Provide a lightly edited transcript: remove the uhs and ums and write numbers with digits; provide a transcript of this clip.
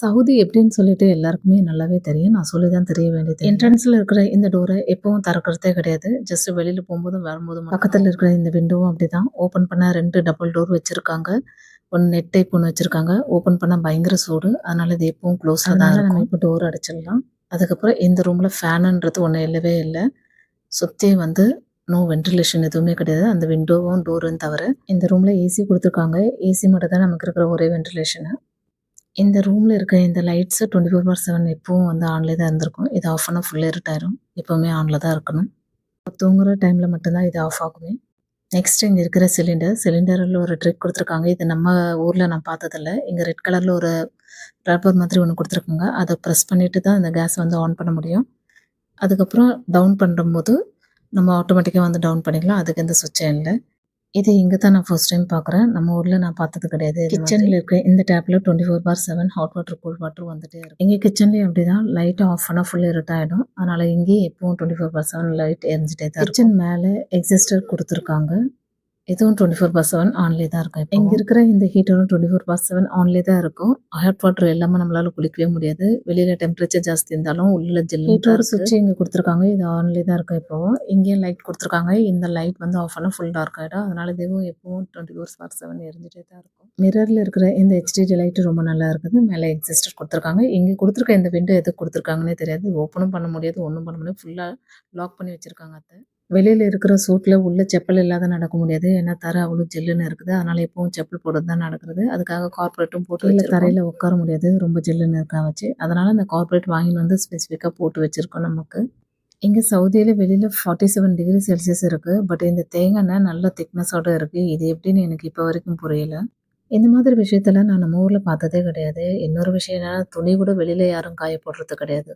Saudi எப்படின்னு சொல்லிட்டு எல்லாருக்குமே நல்லாவே தெரியும். நான் சொல்லி தான் தெரிய வேண்டியது. என்ட்ரன்ஸ்ல இருக்கிற இந்த டோர எப்பவும் திறக்கிறதே கிடையாது. ஜஸ்ட் வெளியில போம்போதும், வரும்போதும் பக்கத்துல இருக்கிற இந்த விண்டோவும் அப்படிதான். ஓப்பன் பண்ணா 2 டபுள் டோர் வச்சிருக்காங்க. 1 நெட் டைப் ஒண்ணு வச்சிருக்காங்க. ஓப்பன் பண்ணா பயங்கர சூடு. அதனால இது எப்பவும் க்ளோஸ்ல தான் இருக்கும். நம்ம இப்போ டோர் அடைச்சிடலாம். அதுக்கப்புறம் இந்த ரூம்ல ஃபேனுன்றது ஒண்ணு இல்லவே இல்ல. சுத்தி வந்து நோ வென்டிலேஷன் எதுவுமே கிடையாது. அந்த விண்டோவும், டோரும் தவிர. இந்த ரூம்ல ஏசி குடுத்துருக்காங்க. ஏசி மட்டும் தான் நமக்கு இருக்கிற ஒரே வென்டிலேஷனு. இந்த ரூம்ல இருக்க இந்த லைட்ஸ் 24/7 எப்பவும் வந்து ஆன்லயே தான் இருந்திருக்கும். இது ஆஃப் பண்ணா ஃபுல் இருட்டாயிரும். எப்பவுமே ஆன்ல தான் இருக்கணும். தூங்குற டைம்ல மட்டும் தான் இது ஆஃப் ஆகுமே. நெக்ஸ்ட் இங்க இருக்கிற சிலிண்டர்ல ஒரு ட்ரிக் குடுத்துருக்காங்க. இது நம்ம ஊர்ல நான் பார்த்ததில்ல. இங்க ரெட் கலர்ல ஒரு ரப்பர் மாதிரி ஒண்ணு குடுத்துருக்காங்க. அத பிரஸ் பண்ணிட்டு தான் இந்த கேஸ் வந்து ஆன் பண்ண முடியும். அதுக்கப்புறம் டவுன் பண்ணும்போது நம்ம ஆட்டோமேட்டிக்கா வந்து டவுன் பண்ணிக்கலாம். அதுக்கு எந்த சுவிட்சும் இல்ல. இது இங்க தான் நான் ஃபர்ஸ்ட் டைம் பார்க்குறேன். நம்ம ஊர்ல நான் பார்த்தது கிடையாது. கிச்சன்ல இருக்க இந்த டேப்ல 24/7 ஹாட் வாட்டர், கோல்ட் வாட்டர் வந்துட்டே இருக்கும். எங்க கிச்சன்லயும் அப்படிதான். லைட் ஆஃப் பண்ணா ஃபுல் இருட்டாயிடும். அதனால இங்கேயும் எப்பவும் 24/7 லைட் எரிஞ்சுட்டே தான் இருக்கும். கிச்சன் மேல எக்ஸாஸ்டர் குடுத்துருக்காங்க. இதுவும் 24/7 ஆன்லயே தான் இருக்கும். இங்க இருக்கிற இந்த ஹீட்டரும் 24/7 ஆன்லயே தான் இருக்கும். ஹாட் வாட்டர் இல்லாம நம்மளால குளிக்கவே முடியாது. வெளியில டெம்பரேச்சர் ஜாஸ்தி இருந்தாலும் உள்ள ஜில்லுன்னு ஹீட்டரோட சுவிட்ச் இங்க குடுத்துருக்காங்க. இது ஆன்லயே தான் இருக்கும் எப்பவும். இங்கேயும் லைட் குடுத்துருக்காங்க. இந்த லைட் வந்து ஆஃப் பண்ணா ஃபுல் டார்க் ஆயிடும். அதனால இதுவும் எப்பவும் 24/7 எரிஞ்சுட்டே தான் இருக்கும். மிரர்ல இருக்கிற இந்த HDD லைட் ரொம்ப நல்லா இருக்குது. மேல எக்ஸாஸ்டர் குடுத்துருக்காங்க. இங்க குடுத்துருக்க இந்த விண்டோ எதுக்கு குடுத்துருக்காங்கன்னே தெரியாது. ஓப்பனும் பண்ண முடியாது. ஒண்ணும் பண்ண முடியாது. ஃபுல்லா லாக் பண்ணி வச்சிருக்காங்க அத. வெளியில இருக்கிற சூட்ல உள்ள செப்பல் இல்லாத நடக்க முடியாது. ஏன்னா தர அவ்வளோ ஜில்லுன்னு இருக்குது. அதனால எப்பவும் செப்பல் போட்டுட்டு தான் நடக்கிறது. அதுக்காக கார்ப்பரேட்டும் போட்டு வச்சிருக்கோம். தரையில உட்கார முடியாது. ரொம்ப ஜில்லுன்னு இருக்கா வச்சு. அதனால அந்த கார்ப்பரேட் வாங்கின்னு வந்து ஸ்பெசிஃபிக்கா போட்டு வச்சிருக்கோம் நமக்கு. இங்க சவுதியில வெளியில 47 டிகிரி செல்சியஸ் இருக்கு. பட் இந்த தேங்காய் எண்ணெய் நல்ல திக்னஸோட இருக்கு. இது எப்படின்னு எனக்கு இப்போ வரைக்கும் புரியல. இந்த மாதிரி விஷயத்தெல்லாம் நான் நம்ம ஊர்ல பார்த்ததே கிடையாது. இன்னொரு விஷயம் என்னன்னா, துணி கூட வெளியில யாரும் காய போடுறது கிடையாது.